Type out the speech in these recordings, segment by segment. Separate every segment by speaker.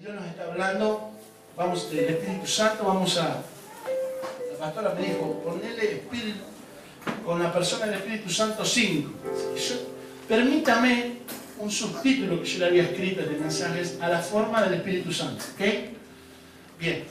Speaker 1: Dios nos está hablando, vamos del Espíritu Santo, la pastora me dijo, ponele espíritu, con la persona del Espíritu Santo 5. Permítame un subtítulo que yo le había escrito de mensajes a la forma del Espíritu Santo, ¿ok? Bien.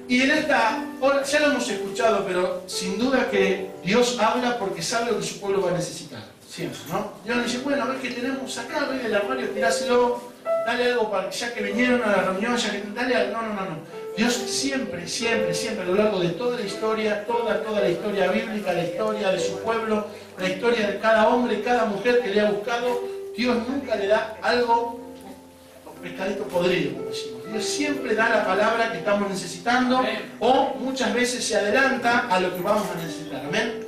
Speaker 1: Y en esta hora, ya lo hemos escuchado, pero sin duda que Dios habla porque sabe lo que su pueblo va a necesitar, siempre, ¿no? Dios le dice, bueno, a ver qué tenemos acá, ve del armario, tiráselo, dale algo para que ya que vinieron a la reunión, ya que dale algo. No. Dios siempre, a lo largo de toda la historia, toda la historia bíblica, la historia de su pueblo, la historia de cada hombre, cada mujer que le ha buscado, Dios nunca le da algo, un pescadito podrido, como decimos. Dios siempre da la palabra que estamos necesitando o muchas veces se adelanta a lo que vamos a necesitar. Amén.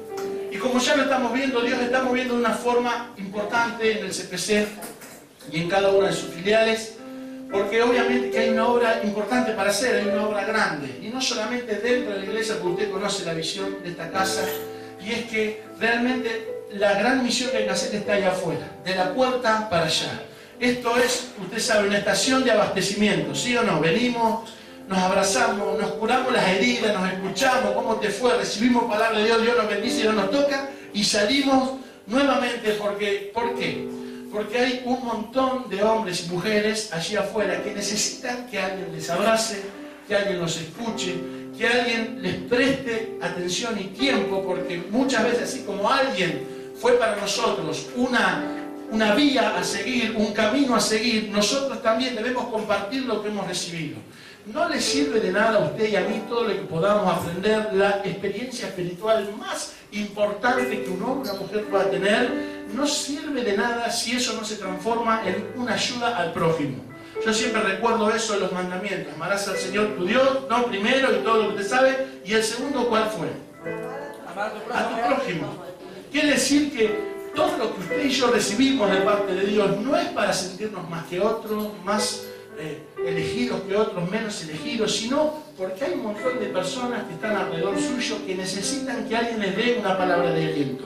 Speaker 1: Y como ya lo estamos viendo, Dios está moviendo de una forma importante en el CPC y en cada una de sus filiales, porque obviamente que hay una obra importante para hacer, hay una obra grande, y no solamente dentro de la iglesia, porque usted conoce la visión de esta casa, y es que realmente la gran misión que hay que hacer está allá afuera, de la puerta para allá. Esto es, usted sabe, una estación de abastecimiento, ¿sí o no? Venimos, nos abrazamos, nos curamos las heridas, nos escuchamos, ¿cómo te fue? Recibimos palabra de Dios, Dios nos bendice y Dios nos toca, y salimos nuevamente porque, ¿por qué? Porque hay un montón de hombres y mujeres allí afuera que necesitan que alguien les abrace, que alguien los escuche, que alguien les preste atención y tiempo, porque muchas veces, así como alguien fue para nosotros una vía a seguir, un camino a seguir, nosotros también debemos compartir lo que hemos recibido. No le sirve de nada a usted y a mí todo lo que podamos aprender, la experiencia espiritual más importante que un hombre o una mujer pueda tener, no sirve de nada si eso no se transforma en una ayuda al prójimo. Yo siempre recuerdo eso de los mandamientos. Amarás al Señor tu Dios, no primero y todo lo que usted sabe, y el segundo, ¿cuál fue? A tu prójimo. Quiere decir que todo lo que usted y yo recibimos de parte de Dios no es para sentirnos más que otros, más elegidos que otros, menos elegidos, sino porque hay un montón de personas que están alrededor suyo que necesitan que alguien les dé una palabra de aliento.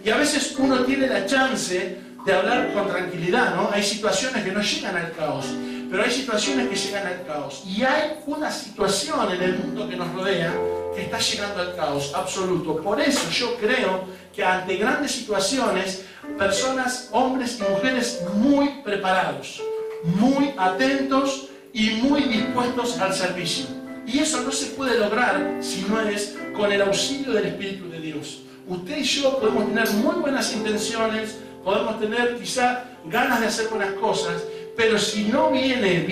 Speaker 1: Y a veces uno tiene la chance de hablar con tranquilidad, ¿no? Hay situaciones que no llegan al caos, pero hay situaciones que llegan al caos. Y hay una situación en el mundo que nos rodea que está llegando al caos absoluto. Por eso yo creo que ante grandes situaciones, personas, hombres y mujeres muy preparados, muy atentos y muy dispuestos al servicio. Y eso no se puede lograr si no es con el auxilio del Espíritu de Dios. Usted y yo podemos tener muy buenas intenciones, podemos tener quizá ganas de hacer buenas cosas, pero si no viene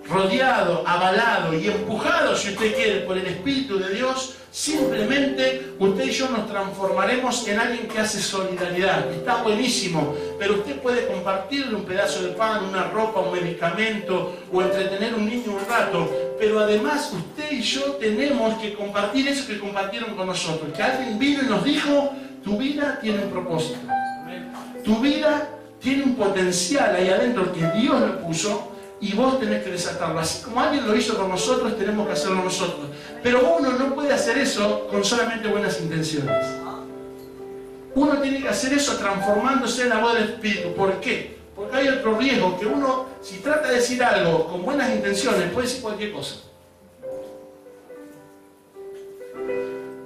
Speaker 1: rodeado, avalado y empujado, si usted quiere, por el Espíritu de Dios, simplemente usted y yo nos transformaremos en alguien que hace solidaridad. Está buenísimo, pero usted puede compartirle un pedazo de pan, una ropa, un medicamento o entretener a un niño un rato, pero además usted y yo tenemos que compartir eso que compartieron con nosotros, que alguien vino y nos dijo, tu vida tiene un propósito, tu vida tiene un potencial ahí adentro que Dios lo puso, y vos tenés que desatarlo. Así como alguien lo hizo con nosotros, tenemos que hacerlo nosotros. Pero uno no puede hacer eso con solamente buenas intenciones. Uno tiene que hacer eso transformándose en la voz del Espíritu. ¿Por qué? Porque hay otro riesgo, que uno, si trata de decir algo con buenas intenciones, puede decir cualquier cosa.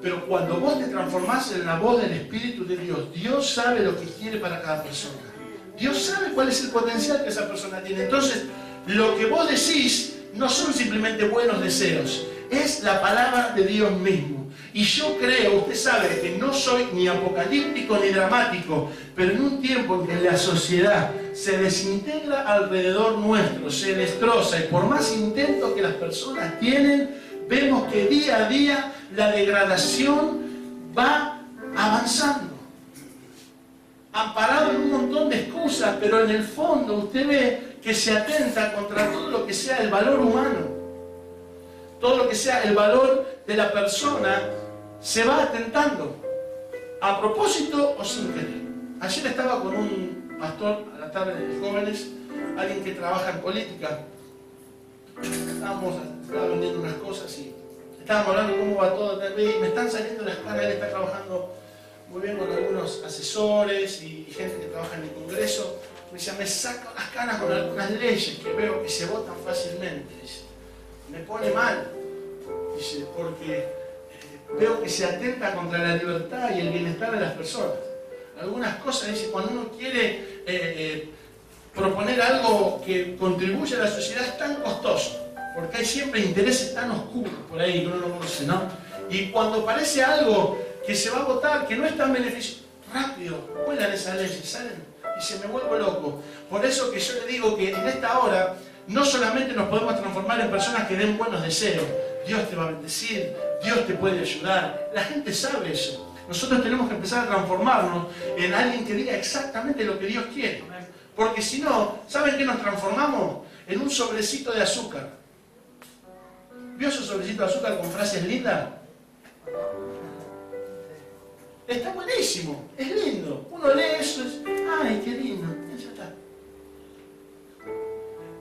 Speaker 1: Pero cuando vos te transformás en la voz del Espíritu de Dios, Dios sabe lo que quiere para cada persona. Dios sabe cuál es el potencial que esa persona tiene. Entonces, lo que vos decís no son simplemente buenos deseos, es la palabra de Dios mismo. Y yo creo, usted sabe que no soy ni apocalíptico ni dramático, pero en un tiempo en que la sociedad se desintegra alrededor nuestro, se destroza, y por más intentos que las personas tienen, vemos que día a día la degradación va avanzando. Amparado en un montón de excusas, pero en el fondo usted ve que se atenta contra todo lo que sea el valor humano. Todo lo que sea el valor de la persona se va atentando, a propósito o sin querer. Ayer estaba con un pastor a la tarde de jóvenes, alguien que trabaja en política. Estaba vendiendo unas cosas y estábamos hablando de cómo va todo. Me están saliendo las caras, él está trabajando muy bien con algunos asesores y gente que trabaja en el Congreso. Me dice, me saco las canas con algunas leyes que veo que se votan fácilmente. Dice, me pone mal. Dice, porque veo que se atenta contra la libertad y el bienestar de las personas. Algunas cosas, dice, cuando uno quiere proponer algo que contribuye a la sociedad es tan costoso, porque hay siempre intereses tan oscuros por ahí que uno no conoce, ¿no? Y cuando parece algo que se va a votar, que no es tan beneficioso, rápido, vuelan esas leyes, salen y se me vuelvo loco. Por eso que yo le digo que en esta hora no solamente nos podemos transformar en personas que den buenos deseos, Dios te va a bendecir, Dios te puede ayudar, la gente sabe eso. Nosotros tenemos que empezar a transformarnos en alguien que diga exactamente lo que Dios quiere. Porque si no, ¿saben qué nos transformamos? En un sobrecito de azúcar. ¿Vio su sobrecito de azúcar con frases lindas? Está buenísimo, es lindo. Uno lee eso y dice, ¡ay, qué lindo! Ya está.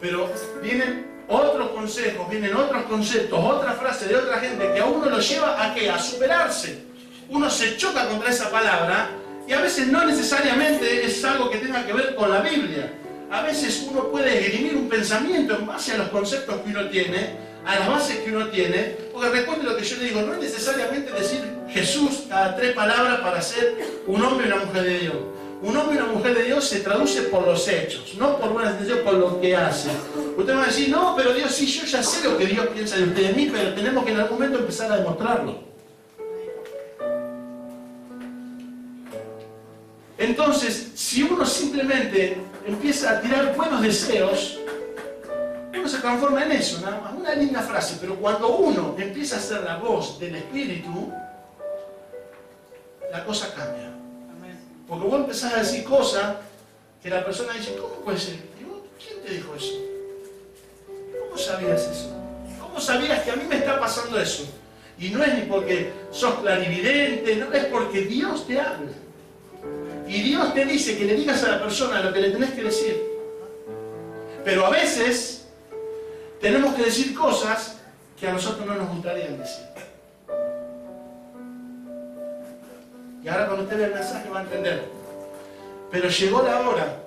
Speaker 1: Pero vienen otros consejos, vienen otros conceptos, otras frases de otra gente que a uno lo lleva ¿a qué? A superarse. Uno se choca contra esa palabra y a veces no necesariamente es algo que tenga que ver con la Biblia. A veces uno puede esgrimir un pensamiento en base a los conceptos que uno tiene, a las bases que uno tiene, porque recuerde lo que yo le digo, no es necesariamente decir Jesús cada 3 palabras para ser un hombre y una mujer de Dios. Un hombre y una mujer de Dios se traduce por los hechos, no por buenas intenciones, por lo que hace. Usted va a decir, no, pero Dios sí, yo ya sé lo que Dios piensa de usted y de mí, pero tenemos que en algún momento empezar a demostrarlo. Entonces, si uno simplemente empieza a tirar buenos deseos, uno se transforma en eso, nada más, una linda frase, pero cuando uno empieza a ser la voz del Espíritu, la cosa cambia. Porque vos empezás a decir cosas que la persona dice, ¿cómo puede ser? Digo, ¿quién te dijo eso? ¿Cómo sabías eso? ¿Cómo sabías que a mí me está pasando eso? Y no es ni porque sos clarividente, no es porque Dios te habla. Y Dios te dice que le digas a la persona lo que le tenés que decir. Pero a veces tenemos que decir cosas que a nosotros no nos gustaría decir. Y ahora cuando usted vea el mensaje va a entender. Pero llegó la hora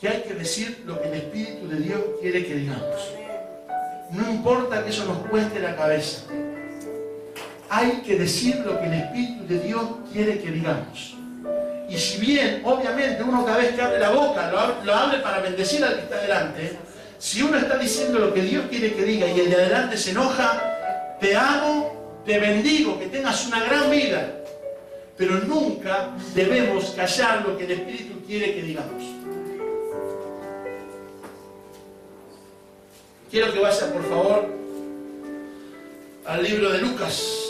Speaker 1: que hay que decir lo que el Espíritu de Dios quiere que digamos. No importa que eso nos cueste la cabeza. Hay que decir lo que el Espíritu de Dios quiere que digamos. Y si bien, obviamente, uno cada vez que abre la boca, lo abre para bendecir al que está delante, si uno está diciendo lo que Dios quiere que diga y el de adelante se enoja, te amo, te bendigo, que tengas una gran vida. Pero nunca debemos callar lo que el Espíritu quiere que digamos. Quiero que vaya, por favor, al libro de Lucas.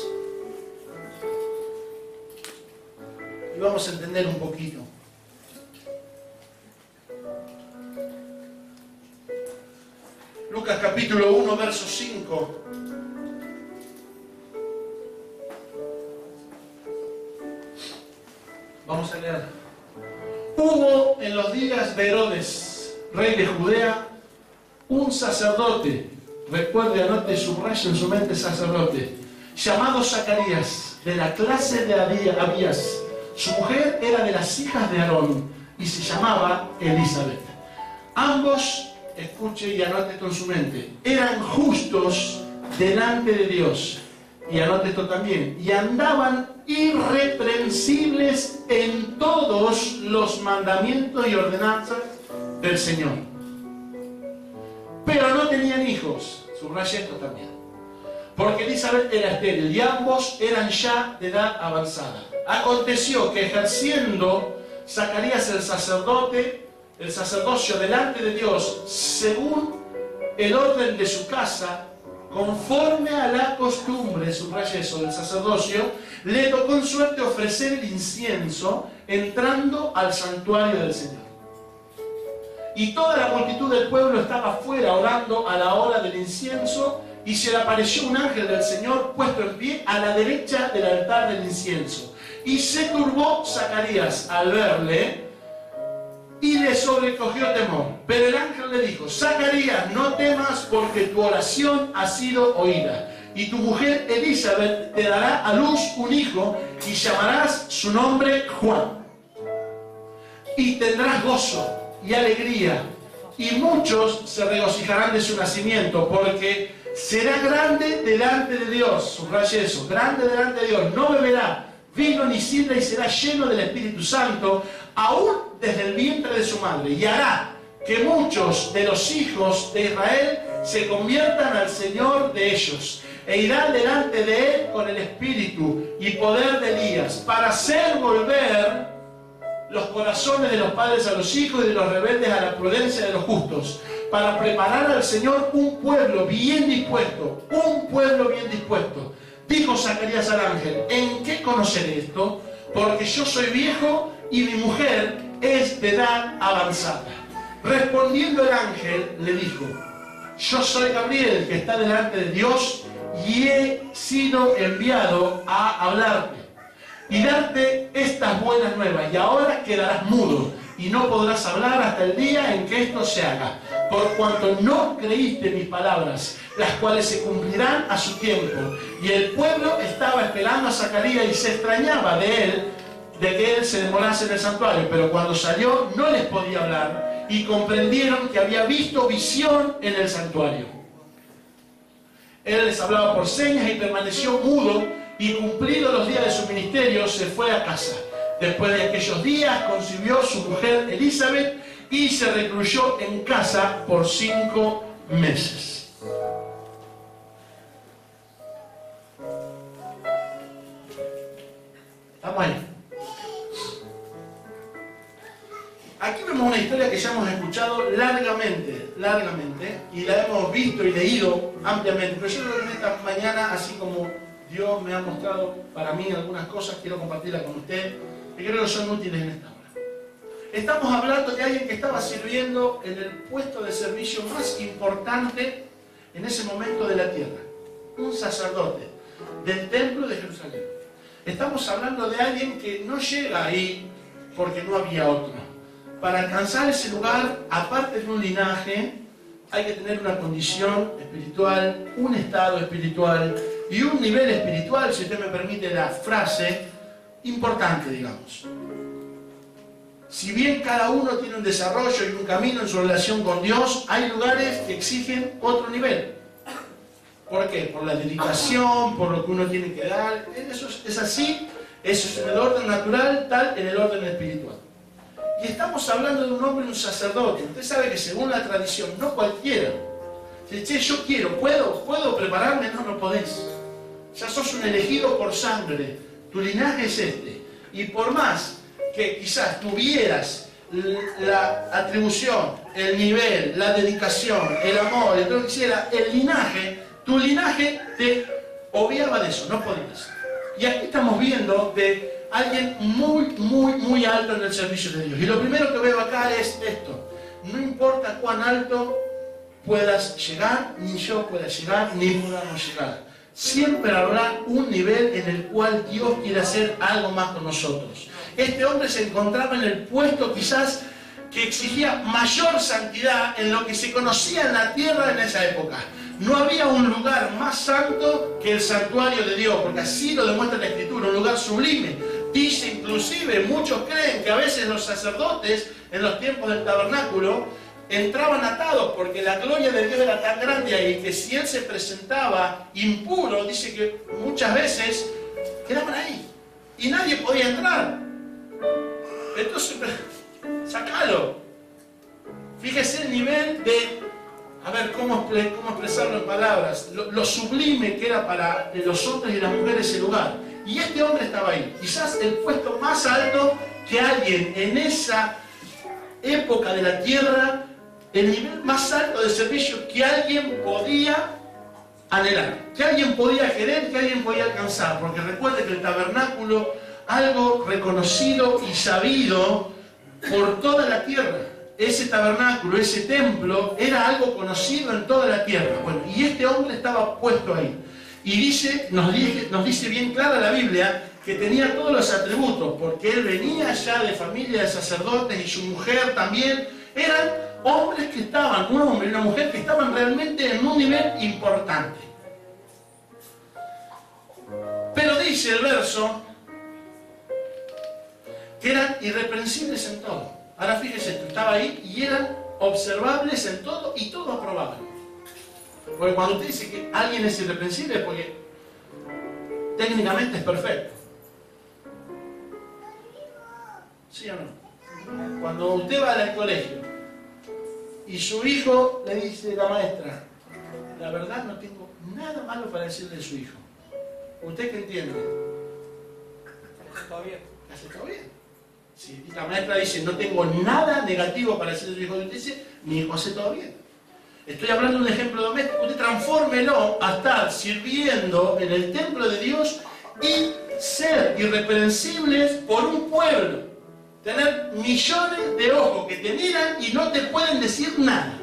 Speaker 1: Y vamos a entender un poquito. Lucas capítulo 1, verso 5. Vamos a leer. Hubo en los días de Herodes, rey de Judea, un sacerdote, recuerde, anote, subraye en su mente sacerdote, llamado Zacarías, de la clase de Abías. Su mujer era de las hijas de Aarón y se llamaba Elizabeth. Ambos, escuche y anote esto en su mente, eran justos delante de Dios. Y anote esto también. Y andaban irreprensibles en todos los mandamientos y ordenanzas del Señor. Pero no tenían hijos. Subraya esto también. Porque Elizabeth era estéril y ambos eran ya de edad avanzada. Aconteció que ejerciendo Zacarías el sacerdocio delante de Dios, según el orden de su casa, conforme a la costumbre, subraya eso, del sacerdocio, le tocó en suerte ofrecer el incienso entrando al santuario del Señor. Y toda la multitud del pueblo estaba fuera orando a la hora del incienso, y se le apareció un ángel del Señor puesto en pie a la derecha del altar del incienso. Y se turbó Zacarías al verle y le sobrecogió temor. Pero el ángel le dijo: Zacarías, no temas, porque tu oración ha sido oída. Y tu mujer Elizabeth te dará a luz un hijo y llamarás su nombre Juan. Y tendrás gozo y alegría, y muchos se regocijarán de su nacimiento, porque será grande delante de Dios. Subraye eso, grande delante de Dios. No beberá vino ni sidra y será lleno del Espíritu Santo, aún desde el vientre de su madre. Y hará que muchos de los hijos de Israel se conviertan al Señor de ellos, e irán delante de él con el espíritu y poder de Elías, para hacer volver los corazones de los padres a los hijos y de los rebeldes a la prudencia de los justos, para preparar al Señor un pueblo bien dispuesto, un pueblo bien dispuesto. Dijo Zacarías al ángel: ¿en qué conoceré esto? Porque yo soy viejo y mi mujer es de edad avanzada. Respondiendo el ángel le dijo: yo soy Gabriel, que está delante de Dios, y he sido enviado a hablarte y darte estas buenas nuevas. Y ahora quedarás mudo y no podrás hablar hasta el día en que esto se haga, por cuanto no creíste mis palabras, las cuales se cumplirán a su tiempo. Y el pueblo estaba esperando a Zacarías y se extrañaba de él, de que él se demorase en el santuario. Pero cuando salió no les podía hablar, y comprendieron que había visto visión en el santuario. Él les hablaba por señas y permaneció mudo, y cumplidos los días de su ministerio se fue a casa. Después de aquellos días concibió su mujer Elizabeth y se recluyó en casa por 5 meses. Estamos ahí. Aquí vemos una historia que ya hemos escuchado largamente, y la hemos visto y leído ampliamente. Pero yo creo que en esta mañana, así como Dios me ha mostrado para mí algunas cosas, quiero compartirlas con usted, que creo que son útiles en esta hora. Estamos hablando de alguien que estaba sirviendo en el puesto de servicio más importante en ese momento de la tierra. Un sacerdote del templo de Jerusalén. Estamos hablando de alguien que no llega ahí porque no había otro. Para alcanzar ese lugar, aparte de un linaje, hay que tener una condición espiritual, un estado espiritual y un nivel espiritual, si usted me permite la frase, importante, digamos. Si bien cada uno tiene un desarrollo y un camino en su relación con Dios, hay lugares que exigen otro nivel. ¿Por qué? Por la dedicación, por lo que uno tiene que dar. Eso es así, eso es en el orden natural, tal en el orden espiritual. Y estamos hablando de un hombre, un sacerdote. Usted sabe que según la tradición, no cualquiera. Si che, yo quiero, ¿puedo prepararme? No, no podés. Ya sos un elegido por sangre. Tu linaje es este. Y por más que quizás tuvieras la atribución, el nivel, la dedicación, el amor, el todo que quisiera, el linaje, tu linaje te obviaba de eso, no podías. Y aquí estamos viendo de alguien muy alto en el servicio de Dios. Y lo primero que veo acá es esto: no importa cuán alto puedas llegar, ni yo pueda llegar, ni podamos llegar, siempre habrá un nivel en el cual Dios quiere hacer algo más con nosotros. Este hombre se encontraba en el puesto quizás que exigía mayor santidad en lo que se conocía en la tierra en esa época. No había un lugar más santo que el santuario de Dios, porque así lo demuestra la Escritura, un lugar sublime. Dice inclusive, muchos creen que a veces los sacerdotes en los tiempos del tabernáculo entraban atados porque la gloria de Dios era tan grande ahí que si él se presentaba impuro, dice que muchas veces quedaban ahí y nadie podía entrar. Entonces, sacalo. Fíjese el nivel de, a ver, cómo expresarlo en palabras, lo sublime que era para los hombres y las mujeres ese lugar. Y este hombre estaba ahí, quizás el puesto más alto que alguien en esa época de la tierra, el nivel más alto de servicio que alguien podía anhelar, que alguien podía querer, que alguien podía alcanzar. Porque recuerde que el tabernáculo, algo reconocido y sabido por toda la tierra, ese tabernáculo, ese templo, era algo conocido en toda la tierra. Bueno, y este hombre estaba puesto ahí. Y dice, nos dice bien clara la Biblia que tenía todos los atributos, porque él venía ya de familia de sacerdotes y su mujer también. Eran hombres que estaban, un hombre y una mujer que estaban realmente en un nivel importante. Pero dice el verso que eran irreprensibles en todo. Ahora fíjese esto, estaba ahí y eran observables en todo y todo aprobable. Porque cuando usted dice que alguien es irreprensible es porque técnicamente es perfecto. ¿Sí o no? Cuando usted va al colegio y su hijo le dice a la maestra, la verdad no tengo nada malo para decirle a su hijo. ¿Usted qué entiende?
Speaker 2: Hace todo bien.
Speaker 1: Hace todo bien. Si la maestra dice, no tengo nada negativo para decirle a su hijo, usted dice, mi hijo hace todo bien. Estoy hablando de un ejemplo doméstico. Usted transfórmelo a estar sirviendo en el templo de Dios y ser irreprensibles por un pueblo. Tener millones de ojos que te miran y no te pueden decir nada.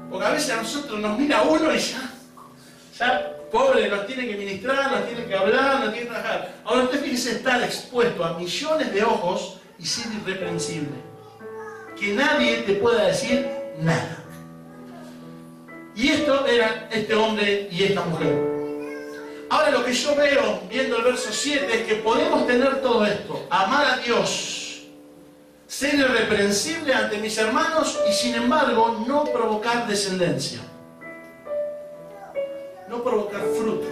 Speaker 1: Porque a veces a nosotros nos mira uno y ya pobre, nos tiene que ministrar, nos tiene que hablar, nos tiene que trabajar. Ahora usted fíjese estar expuesto a millones de ojos y ser irreprensible. Que nadie te pueda decir nada. Y esto era este hombre y esta mujer. Ahora lo que yo veo, viendo el verso 7, es que podemos tener todo esto. Amar a Dios, ser irreprensible ante mis hermanos y sin embargo no provocar descendencia. No provocar fruto.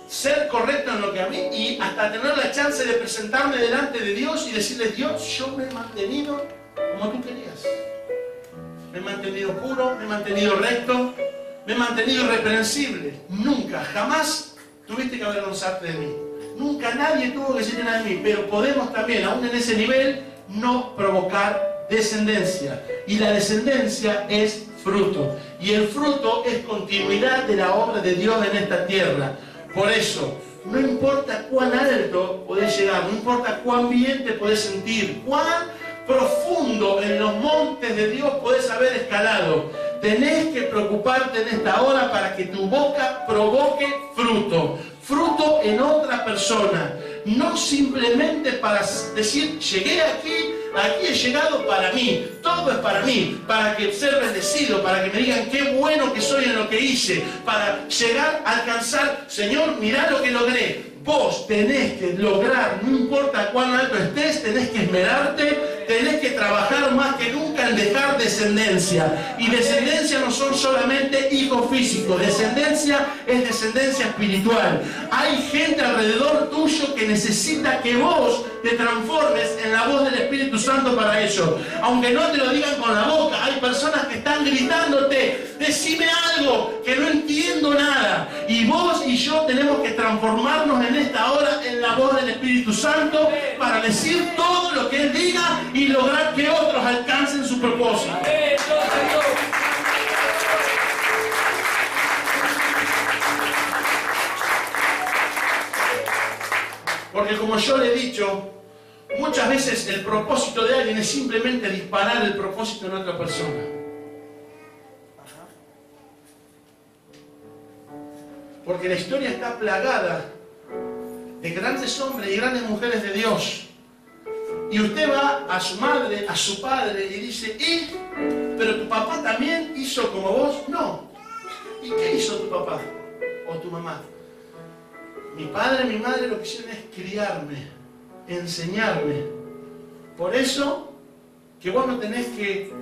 Speaker 1: Ser correcto en lo que a mí y hasta tener la chance de presentarme delante de Dios y decirle, Dios, yo me he mantenido como tú querías. Me he mantenido puro, me he mantenido recto, me he mantenido irreprensible. Nunca, jamás tuviste que avergonzarte de mí. Nunca nadie tuvo que decir nada de mí. Pero podemos también, aún en ese nivel, no provocar descendencia. Y la descendencia es fruto. Y el fruto es continuidad de la obra de Dios en esta tierra. Por eso, no importa cuán alto podés llegar, no importa cuán bien te podés sentir, cuán profundo en los montes de Dios podés haber escalado. Tenés que preocuparte en esta hora para que tu boca provoque fruto. Fruto en otra persona. No simplemente para decir, llegué aquí he llegado para mí. Todo es para mí. Para que ser bendecido, para que me digan qué bueno que soy en lo que hice. Para llegar a alcanzar, Señor, mirá lo que logré. Vos tenés que lograr, no importa cuán alto estés, tenés que esmerarte, tenés que trabajar más que nunca en dejar descendencia. Y descendencia no son solamente hijos físicos, descendencia es descendencia espiritual. Hay gente alrededor tuyo que necesita que vos te transformes en la voz del Espíritu Santo para ello. Aunque no te lo digan con la boca, hay personas que están gritándote, decime algo, que no entiendo nada. Y vos y yo tenemos que transformarnos en esta hora en la voz del Espíritu Santo para decir todo lo que Él diga y lograr que otros alcancen su propósito. Porque como yo le he dicho, muchas veces el propósito de alguien es simplemente disparar el propósito de otra persona. Porque la historia está plagada de grandes hombres y grandes mujeres de Dios. Y usted va a su madre, a su padre y dice, ¿pero tu papá también hizo como vos? No. ¿Y qué hizo tu papá o tu mamá? Mi padre y mi madre lo que hicieron es criarme, enseñarme. Por eso que vos no tenés que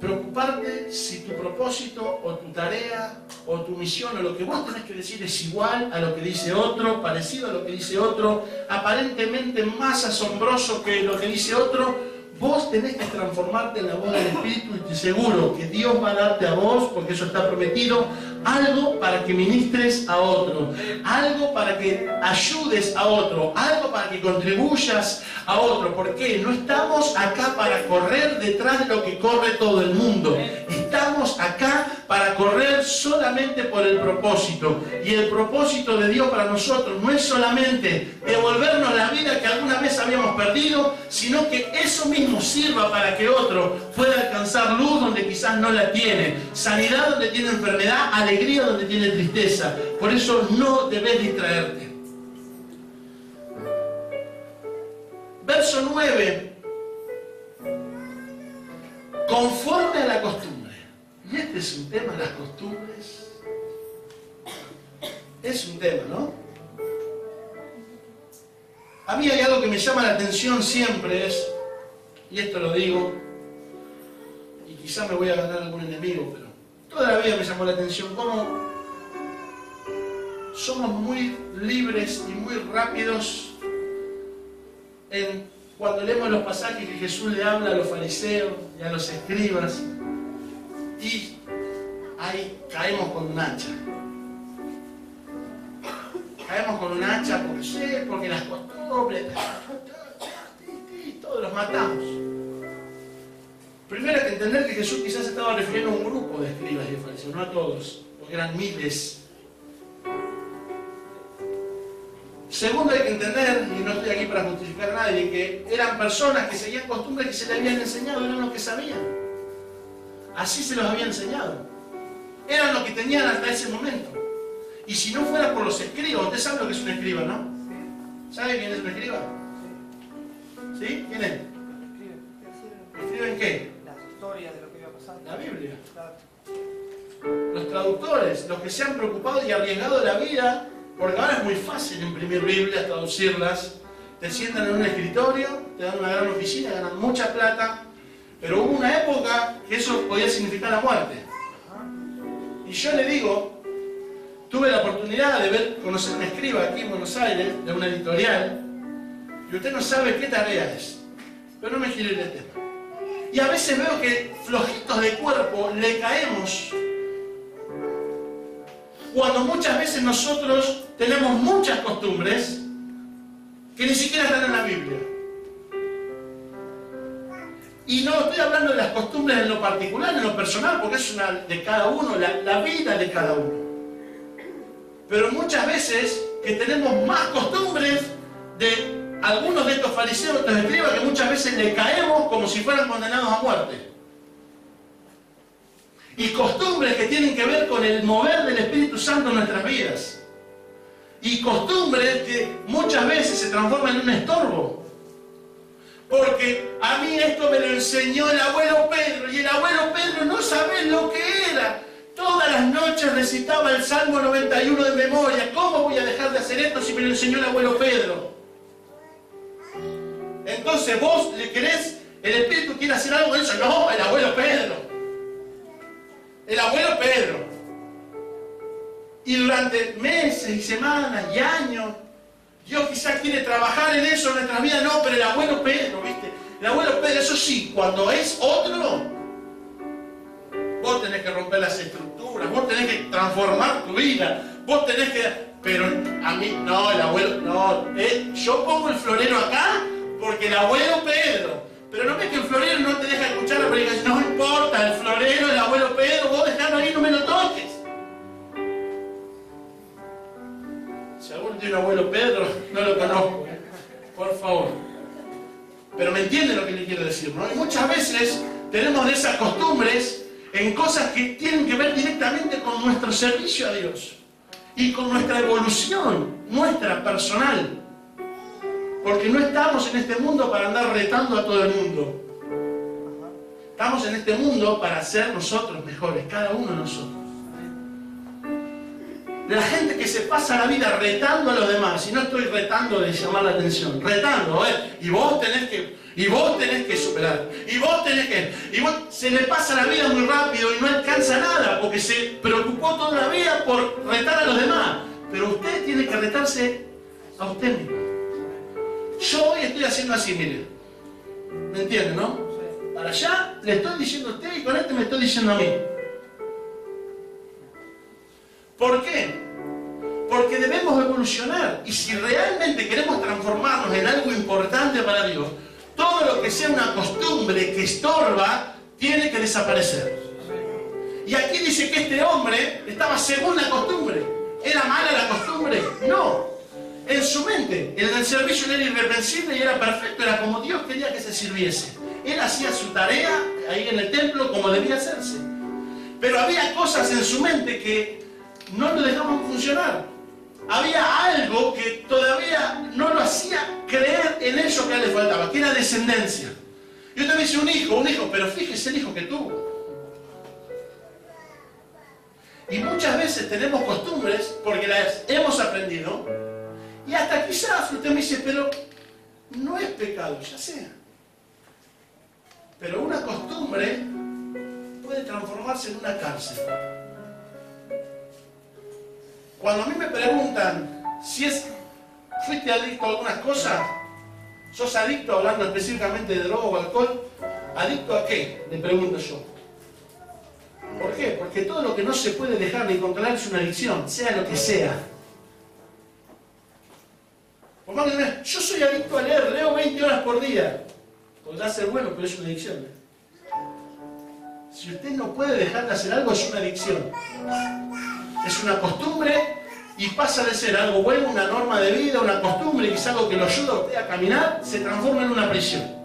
Speaker 1: preocuparte si tu propósito o tu tarea o tu misión o lo que vos tenés que decir es igual a lo que dice otro, parecido a lo que dice otro, aparentemente más asombroso que lo que dice otro. Vos tenés que transformarte en la voz del Espíritu y te aseguro que Dios va a darte a vos, porque eso está prometido, algo para que ministres a otro, algo para que ayudes a otro, algo para que contribuyas a otro. ¿Por qué? No estamos acá para correr detrás de lo que corre todo el mundo. Estamos acá para correr solamente por el propósito. Y el propósito de Dios para nosotros no es solamente devolvernos la vida que alguna vez habíamos perdido, sino que eso mismo sirva para que otro pueda alcanzar luz donde quizás no la tiene, sanidad donde tiene enfermedad, alegría donde tiene tristeza. Por eso no debes distraerte. Verso 9. Conforme a la costumbre. Y este es un tema, las costumbres. Es un tema, ¿no? A mí hay algo que me llama la atención siempre y esto lo digo, y quizá me voy a ganar algún enemigo, pero toda la vida me llamó la atención cómo somos muy libres y muy rápidos cuando leemos los pasajes que Jesús le habla a los fariseos y a los escribas, y ahí caemos con un hacha. Caemos con un hacha porque las costumbres, todos los matamos. Primero hay que entender que Jesús quizás estaba refiriendo a un grupo de escribas y de fariseos, no a todos, porque eran miles. Segundo, hay que entender, y no estoy aquí para justificar a nadie, que eran personas que seguían costumbres que se les habían enseñado, eran los que sabían. Así se los había enseñado. Eran los que tenían hasta ese momento. Y si no fuera por los escribas, usted sabe lo que es un escriba, ¿no? ¿Sabe quién es un escriba? ¿Sí? ¿Quién es? ¿Escriben qué?
Speaker 2: La historia de lo que iba a pasar.
Speaker 1: La Biblia.
Speaker 2: Claro.
Speaker 1: Los traductores, los que se han preocupado y arriesgado la vida, porque ahora es muy fácil imprimir Biblias, traducirlas. Te sientan en un escritorio, te dan una gran oficina, ganan mucha plata, pero hubo una época que eso podía significar la muerte. Y yo le digo, tuve la oportunidad de conocer a un escriba aquí en Buenos Aires, de una editorial, y usted no sabe qué tarea es, pero no me gire el tema. Y a veces veo que flojitos de cuerpo le caemos, cuando muchas veces nosotros tenemos muchas costumbres que ni siquiera están en la Biblia. Y no estoy hablando de las costumbres en lo particular, en lo personal, porque es una de cada uno, la vida de cada uno. Pero muchas veces que tenemos más costumbres de algunos de estos fariseos, estos escribas, que muchas veces le caemos como si fueran condenados a muerte. Y costumbres que tienen que ver con el mover del Espíritu Santo en nuestras vidas. Y costumbres que muchas veces se transforman en un estorbo. Porque a mí esto me lo enseñó el abuelo Pedro, y el abuelo Pedro no sabe lo que era. Todas las noches recitaba el Salmo 91 de memoria. ¿Cómo voy a dejar de hacer esto si me lo enseñó el abuelo Pedro? Entonces vos le querés, el Espíritu quiere hacer algo de eso. No, el abuelo Pedro. El abuelo Pedro. Y durante meses y semanas y años, Dios quizás quiere trabajar en eso en nuestras vidas. No, pero el abuelo Pedro, ¿viste? El abuelo Pedro, eso sí, cuando es otro, vos tenés que romper las estructuras, vos tenés que transformar tu vida, vos tenés que... Pero a mí, no, el abuelo, no. Yo pongo el florero acá porque el abuelo Pedro. Pero no ves que el florero no te deja escuchar la predicación. No importa, el florero, el abuelo Pedro, vos dejalo ahí, no me lo toques. Si alguno tiene un abuelo Pedro, no lo conozco. Por favor. Pero me entiende lo que le quiero decir, ¿no? Y muchas veces tenemos de esas costumbres en cosas que tienen que ver directamente con nuestro servicio a Dios. Y con nuestra evolución, nuestra personal. Porque no estamos en este mundo para andar retando a todo el mundo. Estamos en este mundo para ser nosotros mejores, cada uno de nosotros. De la gente que se pasa la vida retando a los demás, y no estoy retando de llamar la atención, retando, y vos tenés que superar, se le pasa la vida muy rápido y no alcanza nada, porque se preocupó toda la vida por retar a los demás. Pero usted tiene que retarse a usted mismo. Yo hoy estoy haciendo así, mire. ¿Me entiende, no? Para allá le estoy diciendo a usted y con este me estoy diciendo a mí. ¿Por qué? Porque debemos evolucionar. Y si realmente queremos transformarnos en algo importante para Dios, todo lo que sea una costumbre que estorba, tiene que desaparecer. Y aquí dice que este hombre estaba según la costumbre. ¿Era mala la costumbre? No. En su mente, en el servicio era irreversible y era perfecto, era como Dios quería que se sirviese. Él hacía su tarea ahí en el templo como debía hacerse. Pero había cosas en su mente que no lo dejaban funcionar. Había algo que todavía no lo hacía creer en eso que a él le faltaba, que era descendencia. Y usted me dice un hijo, pero fíjese el hijo que tuvo. Y muchas veces tenemos costumbres porque las hemos aprendido. Y hasta quizás usted me dice, pero no es pecado, ya sé. Pero una costumbre puede transformarse en una cárcel. Cuando a mí me preguntan si fuiste adicto a algunas cosas, ¿sos adicto, hablando específicamente de droga o alcohol? ¿Adicto a qué? Le pregunto yo. ¿Por qué? Porque todo lo que no se puede dejar ni controlar es una adicción, sea lo que sea. Por más que yo soy adicto a leer, leo 20 horas por día. Podrá ser bueno, pero es una adicción. Si usted no puede dejar de hacer algo, es una adicción. Es una costumbre y pasa de ser algo bueno, una norma de vida, una costumbre, y es algo que lo ayuda a usted a caminar, se transforma en una prisión.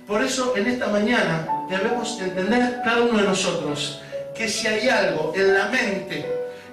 Speaker 1: Por eso, en esta mañana, debemos entender cada uno de nosotros que si hay algo en la mente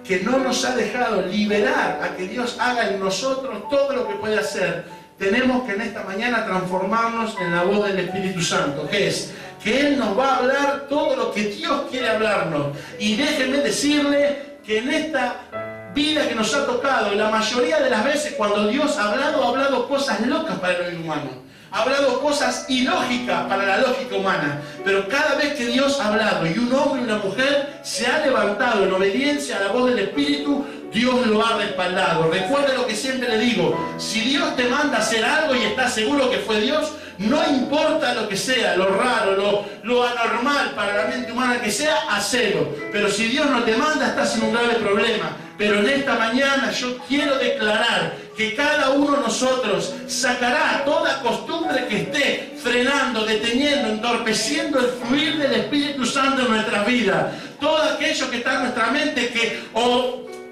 Speaker 1: que no nos ha dejado liberar a que Dios haga en nosotros todo lo que puede hacer, tenemos que en esta mañana transformarnos en la voz del Espíritu Santo, que es que Él nos va a hablar todo lo que Dios quiere hablarnos. Y déjenme decirle que en esta vida que nos ha tocado, la mayoría de las veces cuando Dios ha hablado cosas locas para el oído humano. Ha hablado cosas ilógicas para la lógica humana, pero cada vez que Dios ha hablado y un hombre y una mujer se ha levantado en obediencia a la voz del Espíritu, Dios lo ha respaldado. Recuerda lo que siempre le digo: si Dios te manda a hacer algo y estás seguro que fue Dios, no importa lo que sea, lo raro, lo anormal para la mente humana que sea, hacelo. Pero si Dios no te manda, estás en un grave problema. Pero en esta mañana yo quiero declarar que cada uno de nosotros sacará toda costumbre que esté frenando, deteniendo, entorpeciendo el fluir del Espíritu Santo en nuestra vida. Todo aquello que está en nuestra mente que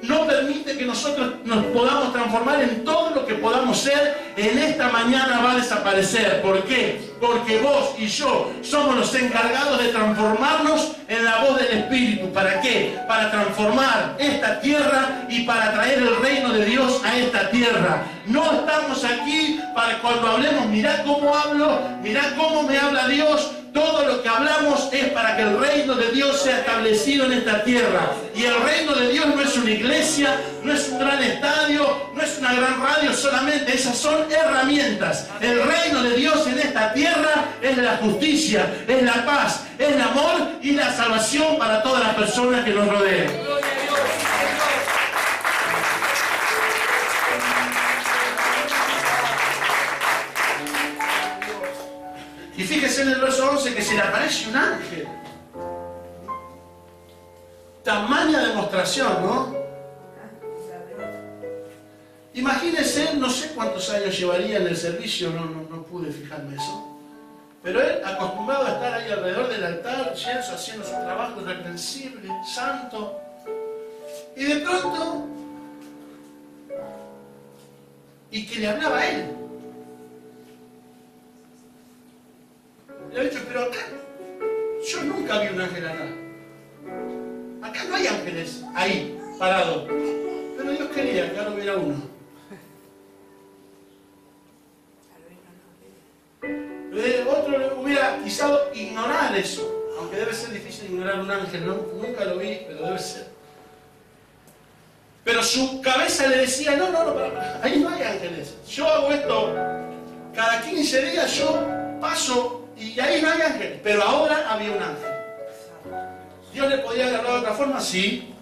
Speaker 1: no permite que nosotros nos podamos transformar en todo lo que podamos ser, en esta mañana va a desaparecer. ¿Por qué? Porque vos y yo somos los encargados de transformarnos en la voz del Espíritu. ¿Para qué? Para transformar esta tierra y para traer el reino de Dios a esta tierra. No estamos aquí para cuando hablemos, mirá cómo hablo, mirá cómo me habla Dios. Todo lo que hablamos es para que el reino de Dios sea establecido en esta tierra. Y el reino de Dios no es una iglesia, no es un gran estadio, no es una gran radio solamente. Esas son herramientas. El reino de Dios en esta tierra es la justicia, es la paz, es el amor y la salvación para todas las personas que nos rodean. Y fíjese en el verso 11 que se le aparece un ángel. Tamaña demostración, ¿no? Imagínese, no sé cuántos años llevaría en el servicio, no pude fijarme eso. Pero él, acostumbrado a estar ahí alrededor del altar, Jenso, haciendo su trabajo irreprensible, santo. Y de pronto, y que le hablaba a él. Le he dicho, pero acá, yo nunca vi un ángel acá. Acá no hay ángeles ahí, parados. Pero Dios quería que ahora hubiera uno. Otro hubiera quizás ignorar eso, aunque debe ser difícil ignorar un ángel, ¿no? Nunca lo vi, pero debe ser. Pero su cabeza le decía, no, para, ahí no hay ángeles. Yo hago esto cada 15 días, yo paso y ahí no hay ángeles. Pero ahora había un ángel. ¿Dios le podía haber hablado de otra forma? Sí.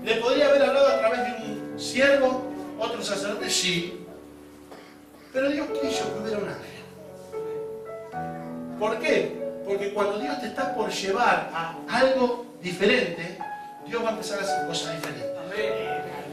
Speaker 1: ¿Le podría haber hablado a través de un siervo, otro sacerdote? Sí. Pero Dios quiso que hubiera un ángel. ¿Por qué? Porque cuando Dios te está por llevar a algo diferente, Dios va a empezar a hacer cosas diferentes.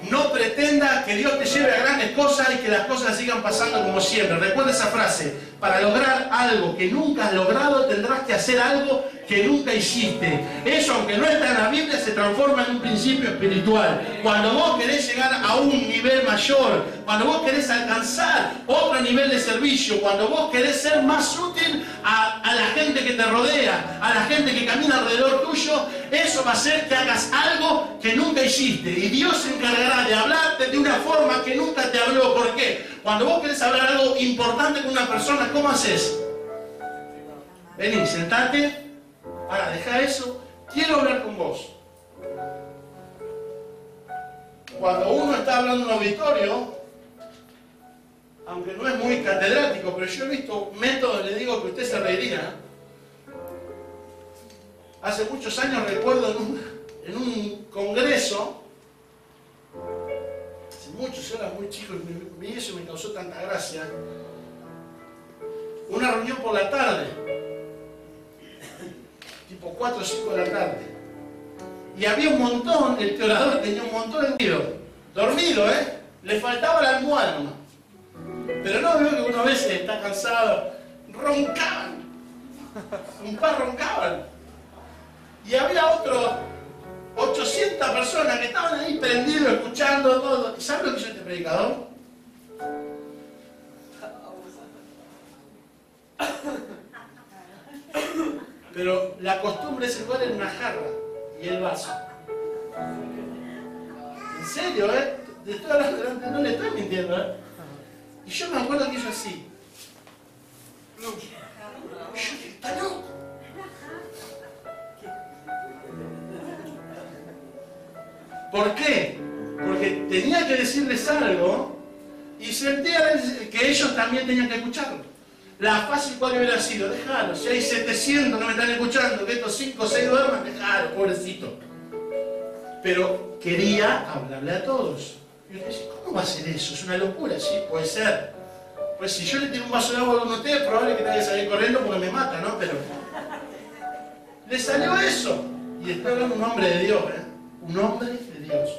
Speaker 1: No pretenda que Dios te lleve a grandes cosas y que las cosas sigan pasando como siempre. Recuerda esa frase: para lograr algo que nunca has logrado, tendrás que hacer algo que nunca hiciste. Eso, aunque no está en la Biblia, se transforma en un principio espiritual. Cuando vos querés llegar a un nivel mayor, cuando vos querés alcanzar otro nivel de servicio, cuando vos querés ser más útil a la gente que te rodea, a la gente que camina alrededor tuyo, eso va a hacer que hagas algo que nunca hiciste. Y Dios se encargará de hablarte de una forma que nunca te habló. ¿Por qué? Cuando vos querés hablar algo importante con una persona, ¿cómo haces? Vení, sentate. Ahora, deja eso. Quiero hablar con vos. Cuando uno está hablando en un auditorio, aunque no es muy catedrático, pero yo he visto métodos, le digo que usted se reiría. Hace muchos años recuerdo en un congreso, hace muchos, yo era muy chico y eso me causó tanta gracia, una reunión por la tarde, tipo 4 o 5 de la tarde, y había un montón, el orador tenía un montón de dormido, le faltaba la almohada nomás. Pero no veo que uno a veces está cansado, roncaban, un par roncaban. Y había otros 800 personas que estaban ahí prendidos, escuchando todo. ¿Y sabes lo que hizo este predicador? Pero la costumbre es igual en una jarra y el vaso. En serio, de todas las delante, no le estoy mintiendo, Y yo me acuerdo que hizo así. Yo dije, está loco. ¿Por qué? Porque tenía que decirles algo y sentía que ellos también tenían que escucharlo. La fácil cuál hubiera sido, déjalo, si hay 700 que me están escuchando, que estos 5 o 6 duerman, déjalo, pobrecito. Pero quería hablarle a todos. Y yo decía, ¿cómo va a ser eso? Es una locura, sí, puede ser. Pues si yo le tiro un vaso de agua a uno de ustedes, probable que tenga que salir corriendo porque me mata, ¿no? Pero le salió eso. Y estoy hablando de un hombre de Dios, un hombre de Dios.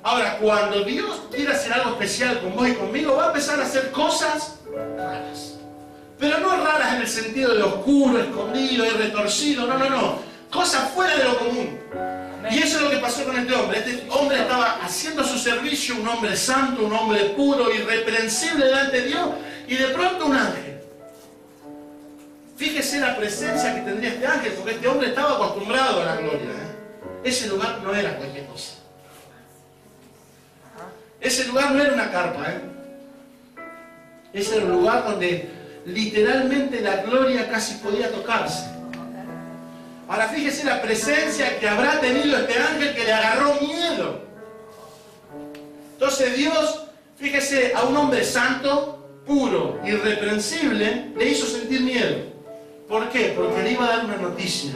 Speaker 1: Ahora, cuando Dios quiere hacer algo especial con vos y conmigo, va a empezar a hacer cosas raras. Pero no raras en el sentido de oscuro, escondido y retorcido, no. Cosas fuera de lo común. Y eso es lo que pasó con este hombre. Este hombre estaba haciendo su servicio, un hombre santo, un hombre puro, irreprensible delante de Dios, y de pronto un ángel. Fíjese la presencia que tendría este ángel, porque este hombre estaba acostumbrado a la gloria. Ese lugar no era cualquier cosa. Ese lugar no era una carpa. Ese era un lugar donde literalmente la gloria casi podía tocarse. Ahora fíjese la presencia que habrá tenido este ángel que le agarró miedo. Entonces Dios, fíjese, a un hombre santo, puro, irreprensible, le hizo sentir miedo. ¿Por qué? Porque le iba a dar una noticia.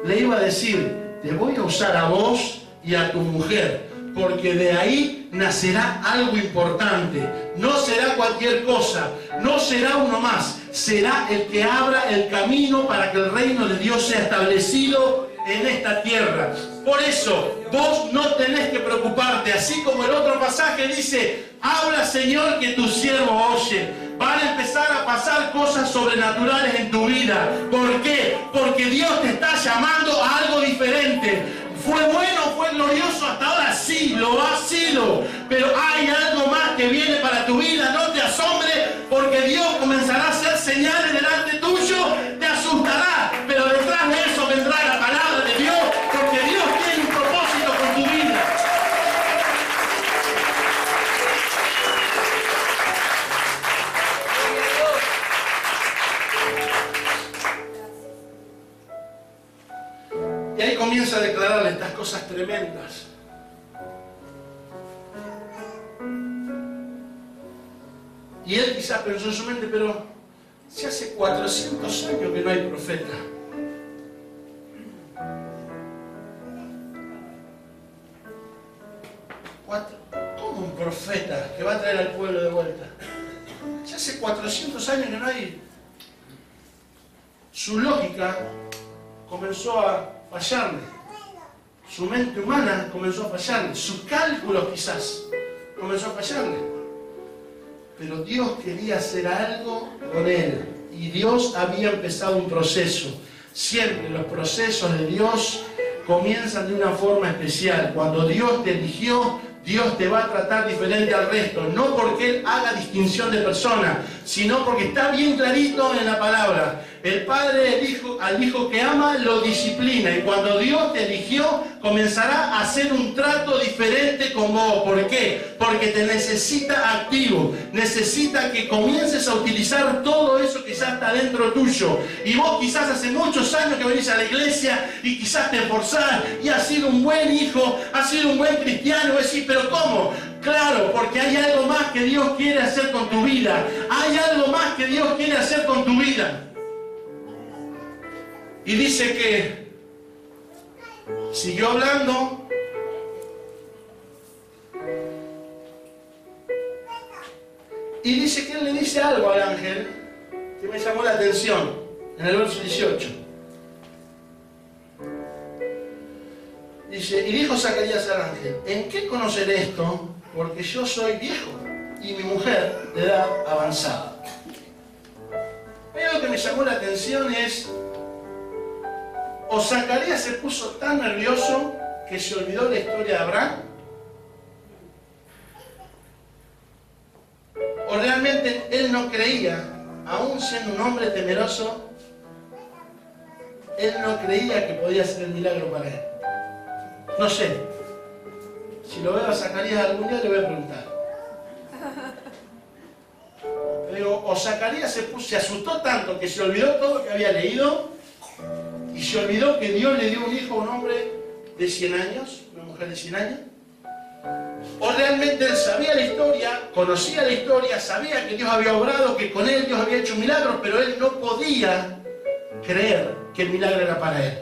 Speaker 1: Le iba a decir, te voy a usar a vos y a tu mujer, porque de ahí nacerá algo importante. No será cualquier cosa, no será uno más, será el que abra el camino para que el reino de Dios sea establecido en esta tierra. Por eso, vos no tenés que preocuparte, así como el otro pasaje dice, habla Señor que tu siervo oye. Van a empezar a pasar cosas sobrenaturales en tu vida. ¿Por qué? Porque Dios te está llamando a algo diferente. ¿Fue bueno, fue glorioso hasta ahora? Sí, lo ha sido. Pero hay algo más que viene para tu vida. No te asombre, porque Dios comenzará a hacer señales delante tuyo. Te asustará, pero detrás de eso vendrá la palabra de Dios, porque Dios tiene un propósito con tu vida. Y ahí comienza a declararle estas cosas tremendas. Y él quizás pensó en su mente, pero si hace 400 años que no hay profeta. ¿Cómo un profeta que va a traer al pueblo de vuelta? Si hace 400 años que no hay. Su lógica comenzó a fallarle. Su mente humana comenzó a fallarle. Sus cálculos quizás comenzó a fallarle. Pero Dios quería hacer algo con él. Y Dios había empezado un proceso. Siempre los procesos de Dios comienzan de una forma especial. Cuando Dios te eligió, Dios te va a tratar diferente al resto. No porque Él haga distinción de personas, sino porque está bien clarito en la palabra. El padre al hijo que ama lo disciplina. Y cuando Dios te eligió, comenzará a hacer un trato diferente con vos. ¿Por qué? Porque te necesita activo. Necesita que comiences a utilizar todo eso que ya está dentro tuyo. Y vos quizás hace muchos años que venís a la iglesia y quizás te esforzás y has sido un buen hijo, has sido un buen cristiano. Y decís, pero ¿cómo? Claro, porque hay algo más que Dios quiere hacer con tu vida. Hay algo más que Dios quiere hacer con tu vida. Y dice que siguió hablando. Y dice que él le dice algo al ángel que me llamó la atención en el verso 18. Dice, y dijo Zacarías al ángel, ¿en qué conocer esto? Porque yo soy viejo y mi mujer de edad avanzada. Algo que me llamó la atención es, o Zacarías se puso tan nervioso que se olvidó la historia de Abraham, o realmente él no creía, aún siendo un hombre temeroso, él no creía que podía ser el milagro para él. No sé, si lo veo a Zacarías algún día le voy a preguntar. Pero o Zacarías se asustó tanto que se olvidó todo lo que había leído y se olvidó que Dios le dio un hijo a un hombre de 100 años, una mujer de 100 años. O realmente él sabía la historia, conocía la historia, sabía que Dios había obrado, que con él Dios había hecho milagros, pero él no podía creer que el milagro era para él.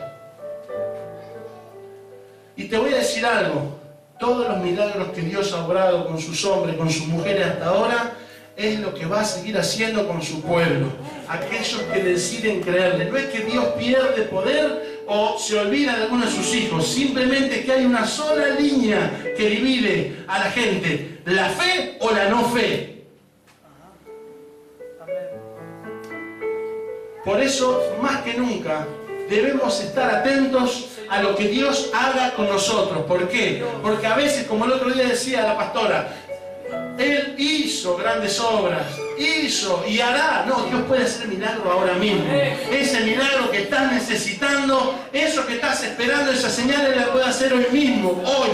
Speaker 1: Y te voy a decir algo, todos los milagros que Dios ha obrado con sus hombres, con sus mujeres hasta ahora, es lo que va a seguir haciendo con su pueblo. Aquellos que deciden creerle. No es que Dios pierde poder o se olvida de alguno de sus hijos. Simplemente que hay una sola línea que divide a la gente. La fe o la no fe. Por eso, más que nunca, debemos estar atentos a lo que Dios haga con nosotros. ¿Por qué? Porque a veces, como el otro día decía la pastora, Él hizo grandes obras, hizo y hará. No, Dios puede hacer milagro ahora mismo. Ese milagro que estás necesitando, eso que estás esperando, esa señal Él la puede hacer hoy mismo, hoy,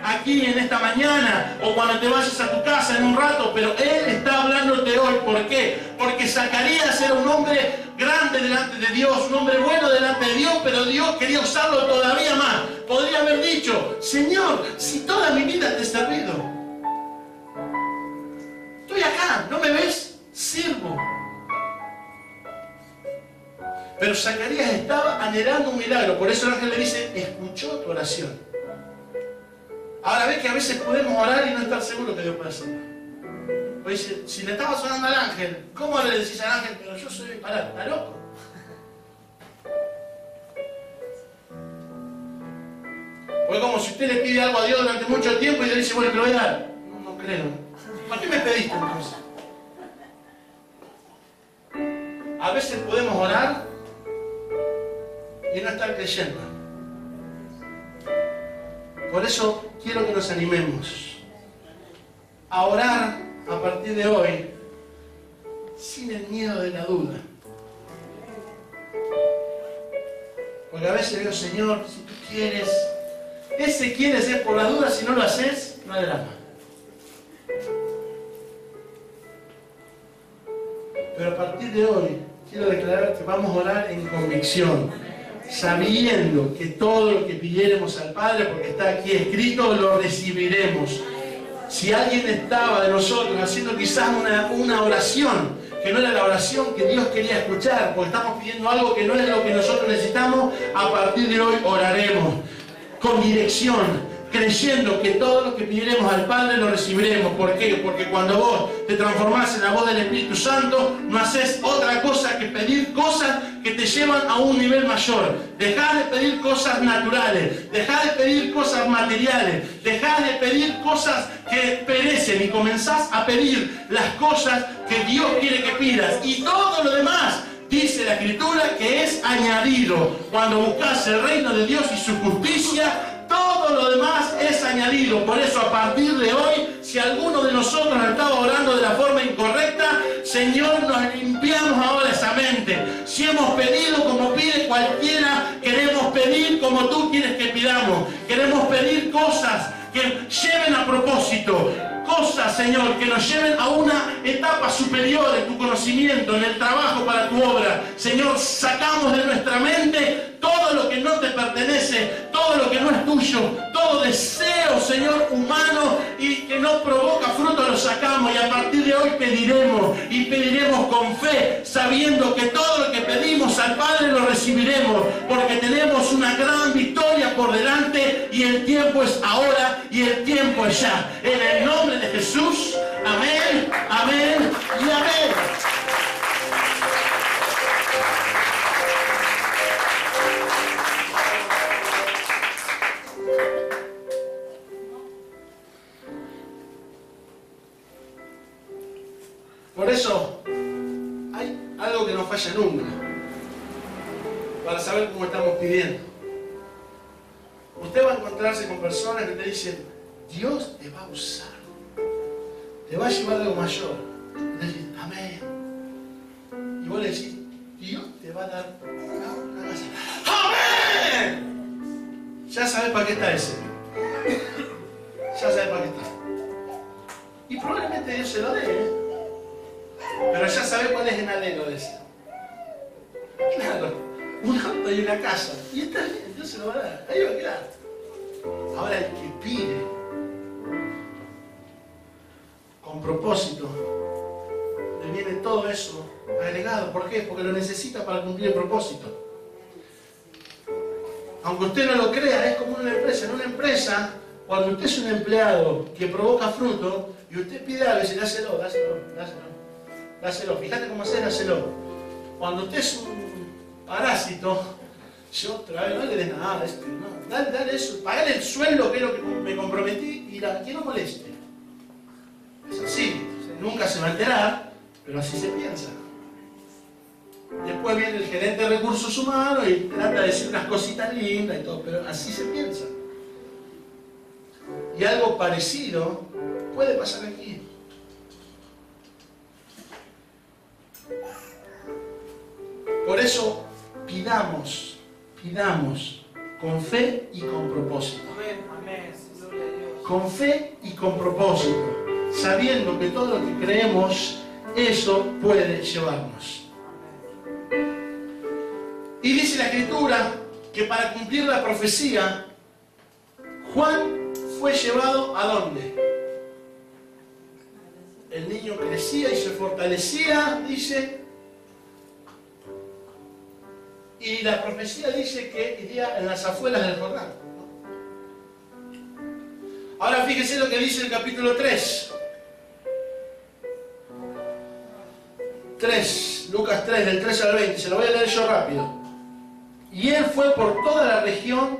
Speaker 1: aquí en esta mañana, o cuando te vayas a tu casa en un rato, pero Él está hablándote hoy. ¿Por qué? Porque Zacarías era un hombre grande delante de Dios, un hombre bueno delante de Dios, pero Dios quería usarlo todavía más. Podría haber dicho, Señor, si toda mi vida te he servido, estoy acá, ¿no me ves? Sirvo. Pero Zacarías estaba anhelando un milagro, por eso el ángel le dice, escuchó tu oración. Ahora ves que a veces podemos orar y no estar seguros que Dios puede hacerlo. Pues dice, si le estaba sonando al ángel, ¿cómo le decís al ángel? Pero yo soy, pará, ¿está loco? O es como si usted le pide algo a Dios durante mucho tiempo y le dice, bueno, te lo voy a dar. No creo. ¿Para qué me pediste entonces? A veces podemos orar y no estar creyendo. Por eso quiero que nos animemos a orar a partir de hoy sin el miedo de la duda. Porque a veces digo, Señor, si tú quieres, ese quieres es por la duda, si no lo haces, no hay drama. Pero a partir de hoy quiero declarar que vamos a orar en convicción, sabiendo que todo lo que pidiéremos al Padre, porque está aquí escrito, lo recibiremos. Si alguien estaba de nosotros haciendo quizás una oración que no era la oración que Dios quería escuchar, porque estamos pidiendo algo que no es lo que nosotros necesitamos, a partir de hoy oraremos con dirección, creyendo que todo lo que pidiremos al Padre lo recibiremos. ¿Por qué? Porque cuando vos te transformás en la voz del Espíritu Santo, no haces otra cosa que pedir cosas que te llevan a un nivel mayor. Dejás de pedir cosas naturales, dejás de pedir cosas materiales, dejás de pedir cosas que perecen y comenzás a pedir las cosas que Dios quiere que pidas. Y todo lo demás, dice la Escritura, que es añadido. Cuando buscas el reino de Dios y su justicia, todo lo demás es añadido. Por eso, a partir de hoy, si alguno de nosotros estaba orando de la forma incorrecta, Señor, nos limpiamos ahora esa mente. Si hemos pedido como pide cualquiera, queremos pedir como tú quieres que pidamos. Queremos pedir cosas que lleven a propósito, cosas, Señor, que nos lleven a una etapa superior en tu conocimiento, en el trabajo para tu obra. Señor, sacamos de nuestra mente todo lo que no te pertenece, todo lo que no es tuyo, todo deseo, Señor, humano y que no provoca fruto, lo sacamos, y a partir de hoy pediremos, y pediremos con fe, sabiendo que todo lo que pedimos al Padre lo recibiremos, porque tenemos una gran victoria por delante, y el tiempo es ahora y el tiempo es ya. En el nombre de Jesús, amén, amén y amén. Por eso hay algo que no falla nunca para saber cómo estamos pidiendo. Usted va a encontrarse con personas que te dicen: Dios te va a usar, te va a llevar a algo mayor. Y te dicen: amén. Y vos le decís: Dios te va a dar una casa. ¡Amén! Ya sabes para qué está ese. Ya sabes para qué está. Y probablemente Dios se lo dé, ¿eh? Pero ya sabe cuál es el anhelo de ese. Claro, un auto y una casa. Y está bien, Dios se lo va a dar. Ahí va a quedar. Ahora el que pide con propósito, le viene todo eso agregado. ¿Por qué? Porque lo necesita para cumplir el propósito. Aunque usted no lo crea, es como una empresa. En una empresa, cuando usted es un empleado que provoca fruto y usted pide algo y dice: dáselo, dáselo, dáselo. Dáselo, fíjate cómo hacer, dáselo. Cuando usted es un parásito, yo otra vez no le des nada, no, dale eso, pagale el sueldo, que es lo que me comprometí, y que no moleste. Es así, nunca se va a enterar, pero así se piensa. Después viene el gerente de recursos humanos y trata de decir unas cositas lindas y todo, pero así se piensa. Y algo parecido puede pasar aquí. Por eso pidamos con fe y con propósito. Con fe y con propósito, sabiendo que todo lo que creemos, eso puede llevarnos. Y dice la Escritura que para cumplir la profecía, Juan fue llevado ¿a dónde? El niño crecía y se fortalecía, dice. Y la profecía dice que iría en las afueras del Jordán. Ahora fíjese lo que dice el capítulo 3. Lucas 3, del 13 al 20. Se lo voy a leer yo rápido. Y él fue por toda la región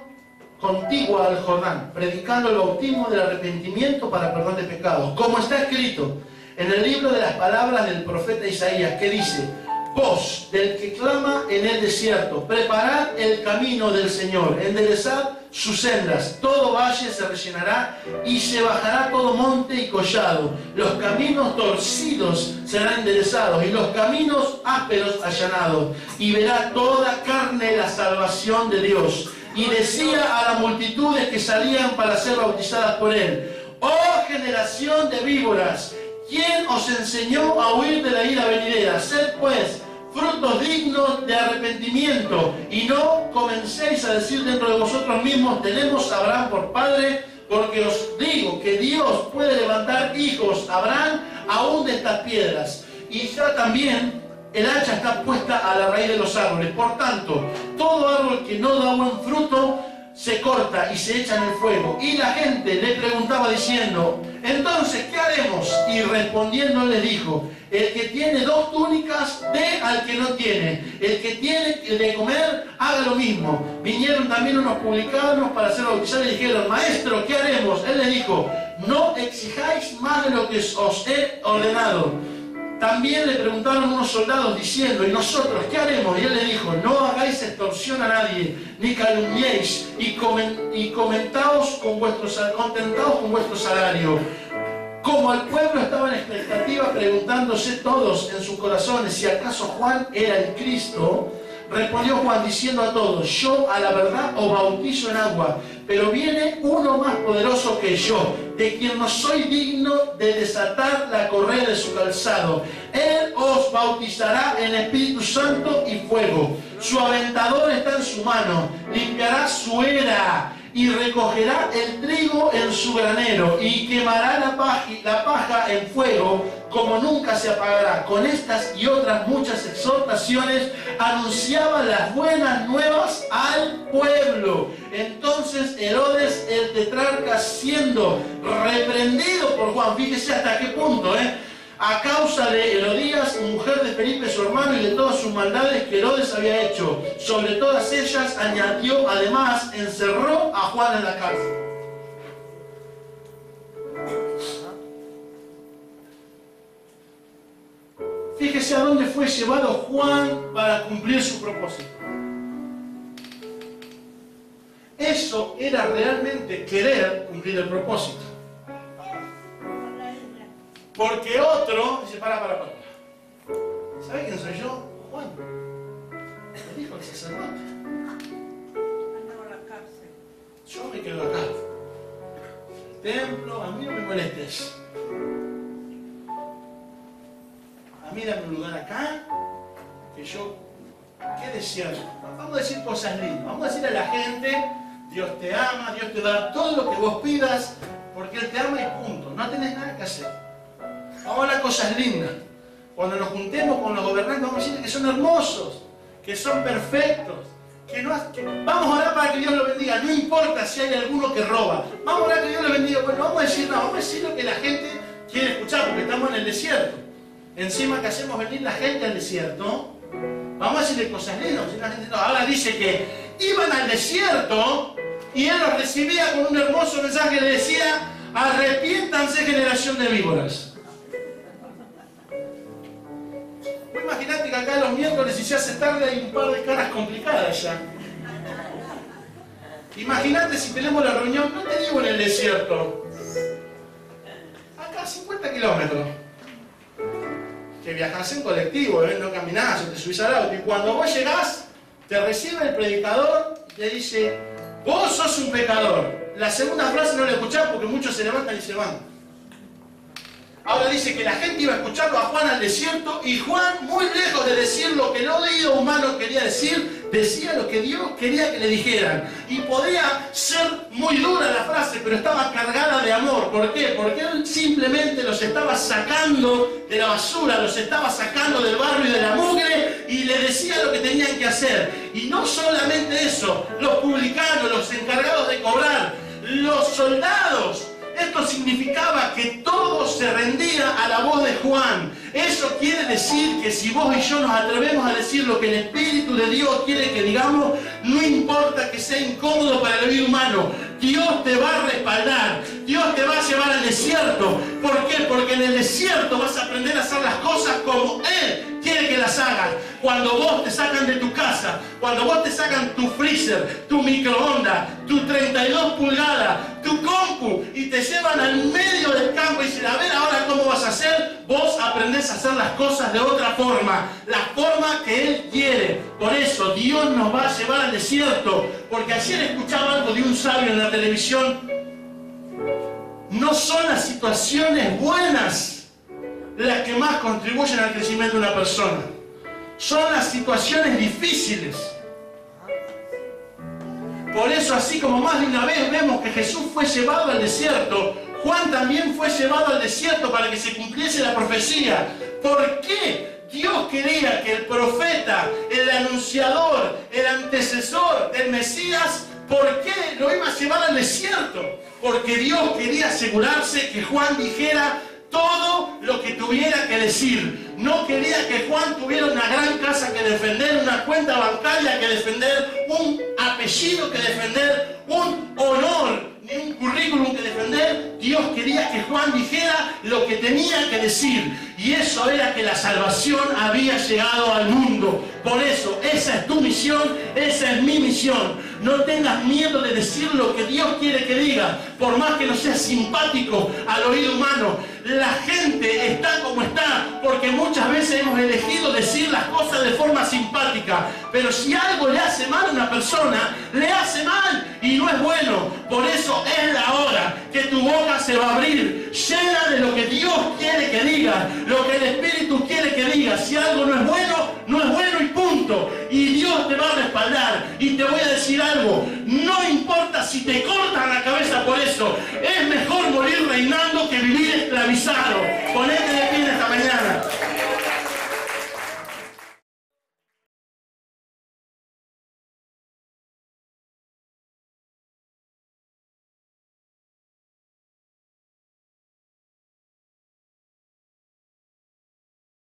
Speaker 1: contigua al Jordán, predicando el bautismo del arrepentimiento para perdón de pecados, como está escrito en el libro de las palabras del profeta Isaías, que dice: voz del que clama en el desierto, preparad el camino del Señor, enderezad sus sendas, todo valle se rellenará y se bajará todo monte y collado, los caminos torcidos serán enderezados y los caminos ásperos allanados, y verá toda carne la salvación de Dios. Y decía a las multitudes que salían para ser bautizadas por él: oh generación de víboras, ¿quién os enseñó a huir de la ira venidera? Sed pues frutos dignos de arrepentimiento, y no comencéis a decir dentro de vosotros mismos: tenemos a Abraham por padre, porque os digo que Dios puede levantar hijos a Abraham aún de estas piedras. Y ya también el hacha está puesta a la raíz de los árboles. Por tanto, todo árbol que no da buen fruto se corta y se echa en el fuego. Y la gente le preguntaba diciendo: entonces, ¿qué haremos? Y respondiendo les dijo: el que tiene 2 túnicas, dé al que no tiene. El que tiene de comer, haga lo mismo. Vinieron también unos publicanos para ser bautizados y dijeron: maestro, ¿qué haremos? Él les dijo: no exijáis más de lo que os he ordenado. También le preguntaron unos soldados diciendo: ¿y nosotros qué haremos? Y él le dijo: no hagáis extorsión a nadie, ni calumniéis, y contentaos con vuestro salario. Como el pueblo estaba en expectativa, preguntándose todos en sus corazones si acaso Juan era el Cristo, respondió Juan diciendo a todos: yo a la verdad os bautizo en agua, pero viene uno más poderoso que yo, de quien no soy digno de desatar la correa de su calzado. Él os bautizará en Espíritu Santo y fuego. Su aventador está en su mano, limpiará su era y recogerá el trigo en su granero y quemará la paja en fuego, como nunca se apagará. Con estas y otras muchas exhortaciones anunciaba las buenas nuevas al pueblo. Entonces Herodes el tetrarca, siendo reprendido por Juan, fíjese hasta qué punto, a causa de Herodías, mujer de Felipe su hermano, y de todas sus maldades que Herodes había hecho, sobre todas ellas añadió, además, encerró a Juan en la cárcel. Fíjese a dónde fue llevado Juan para cumplir su propósito. Eso era realmente querer cumplir el propósito. Porque otro dice, para. ¿Sabe quién soy yo? Juan. Me dijo el sacerdote. Yo me quedo acá. El templo, a mí no me molestes. A mí dame un lugar acá, que yo, ¿qué desierto? Vamos a decir cosas lindas. Vamos a decir a la gente, Dios te ama, Dios te da todo lo que vos pidas, porque Él te ama y punto. No tenés nada que hacer. Vamos a hablar cosas lindas. Cuando nos juntemos con los gobernantes, vamos a decir que son hermosos, que son perfectos, vamos a orar para que Dios lo bendiga. No importa si hay alguno que roba. Vamos a orar que Dios lo bendiga. Bueno, vamos a decir lo que la gente quiere escuchar, porque estamos en el desierto. Encima que hacemos venir la gente al desierto, vamos a decirle cosas lindas. La gente no. Ahora dice que iban al desierto y Él los recibía con un hermoso mensaje que le decía: arrepiéntanse, generación de víboras. Imagínate que acá los miércoles, si se hace tarde, hay un par de caras complicadas ya. Imagínate si tenemos la reunión, no te digo en el desierto, acá a 50 kilómetros. Que viajás en colectivo, no caminás o te subís al auto. Y cuando vos llegás, te recibe el predicador y te dice: vos sos un pecador. La segunda frase no la escuchás porque muchos se levantan y se van. Ahora dice que la gente iba a escucharlo a Juan al desierto, y Juan, muy lejos de decir lo que el oído humano quería decir, decía lo que Dios quería que le dijeran. Y podía ser muy dura la frase, pero estaba cargada de amor. ¿Por qué? Porque Él simplemente los estaba sacando de la basura, los estaba sacando del barro y de la mugre, y le decía lo que tenían que hacer. Y no solamente eso, los publicanos, los encargados de cobrar, los soldados. Esto significaba que todo se rendía a la voz de Juan. Eso quiere decir que si vos y yo nos atrevemos a decir lo que el Espíritu de Dios quiere que digamos, no importa que sea incómodo para el oído humano, Dios te va a respaldar, Dios te va a llevar al desierto. ¿Por qué? Porque en el desierto vas a aprender a hacer las cosas como Él quiere que las hagas. Cuando vos te sacan de tu casa, cuando vos te sacan tu freezer, tu microondas, tu 32 pulgadas, tu compu, y te llevan al medio del campo y dicen: a ver ahora cómo vas a hacer, vos aprendés a hacer las cosas de otra forma, la forma que Él quiere. Por eso Dios nos va a llevar al desierto, porque ayer escuchaba algo de un sabio en la televisión. No son las situaciones buenas las que más contribuyen al crecimiento de una persona, son las situaciones difíciles. Por eso, así como más de una vez vemos que Jesús fue llevado al desierto, Juan también fue llevado al desierto para que se cumpliese la profecía. ¿Por qué Dios quería que el profeta, el anunciador, el antecesor del Mesías, por qué lo iba a llevar al desierto? Porque Dios quería asegurarse que Juan dijera todo lo que tuviera que decir. No quería que Juan tuviera una gran casa que defender, una cuenta bancaria que defender, un apellido que defender, un honor, ni un currículum que defender. Dios quería que Juan dijera lo que tenía tenía que decir. Y eso era que la salvación había llegado al mundo. Por eso, esa es tu misión, esa es mi misión. No tengas miedo de decir lo que Dios quiere que diga, por más que no sea simpático al oído humano. La gente está como está, porque muchas veces hemos elegido decir las cosas de forma simpática. Pero si algo le hace mal a una persona, le hace mal y no es bueno. Por eso es la hora que tu boca se va a abrir, llena de lo que Dios quiere que diga, lo que el Espíritu quiere que diga. Si algo no es bueno, no es bueno y punto. Y Dios te va a respaldar. Y te voy a decir algo, no importa si te cortan la cabeza por eso, es mejor morir reinando que vivir esclavizado.